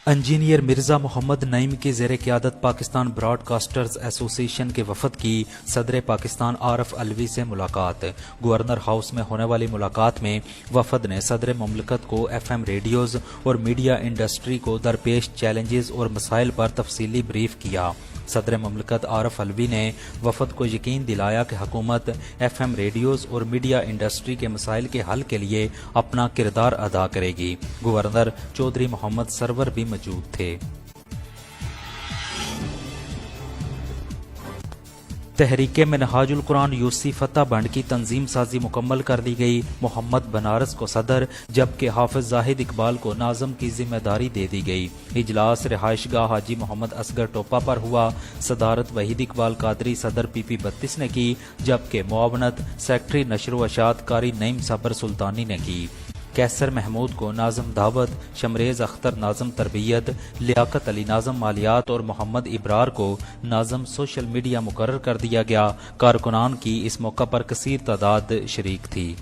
Engineer Mirza Muhammad نعیم کی زیر قیادت پاکستان براڈ کاسٹرز ایسوسی ایشن کے وفد کی صدر پاکستان عارف علوی سے ملاقات۔ گورنر ہاؤس میں ہونے والی ملاقات میں وفد نے صدر مملکت کو ایف ایم ریڈیوز اور میڈیا انڈسٹری کو درپیش چیلنجز اور مسائل پر تفصیلی بریف کیا۔ صدر مملکت عارف علوی نے وفد کو یقین دلایا کہ حکومت ایف ایم ریڈیوز اور میڈیا انڈسٹری کے مسائل کے حل کے لیے اپنا کردار ادا کرے گی۔ گورنر چودھری محمد سرور بھی موجود تھے۔ تحریک منہاج القرآن یوسی فتح بنڈ کی تنظیم سازی مکمل کر دی گئی۔ محمد بنارس کو صدر جبکہ حافظ زاہد اقبال کو ناظم کی ذمہ داری دے دی گئی۔ اجلاس رہائش گاہ حاجی محمد اصغر ٹوپا پر ہوا۔ صدارت وحید اقبال قادری صدر پی پی 32 نے کی جبکہ معاونت سیکرٹری نشر و اشاعت قاری نعیم صابر سلطانی نے کی۔ کیسر محمود کو ناظم دعوت، شمریز اختر ناظم تربیت، لیاقت علی ناظم مالیات اور محمد ابرار کو ناظم سوشل میڈیا مقرر کر دیا گیا۔ کارکنان کی اس موقع پر کثیر تعداد شریک تھی۔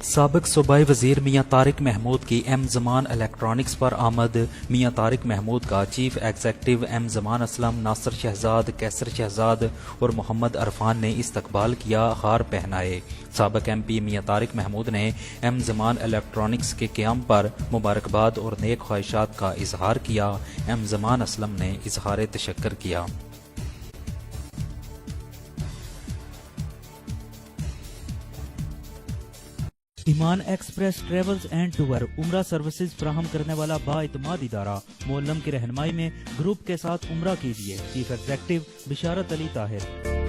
سابق صوبائی وزیر میاں طارق محمود کی ایم زمان الیکٹرانکس پر آمد۔ میاں طارق محمود کا چیف ایگزیکٹو ایم زمان اسلم، ناصر شہزاد، کیسر شہزاد اور محمد عرفان نے استقبال کیا، ہار پہنائے۔ سابق ایم پی میاں طارق محمود نے ایم زمان الیکٹرانکس کے قیام پر مبارکباد اور نیک خواہشات کا اظہار کیا۔ ایم زمان اسلم نے اظہار تشکر کیا۔ ایمان ایکسپریس ٹریولز اینڈ ٹور عمرہ سروسز فراہم کرنے والا با اعتماد ادارہ، مولم کی رہنمائی میں گروپ کے ساتھ عمرہ کیجیے۔ چیف ایگزیکٹو بشارت علی طاہر۔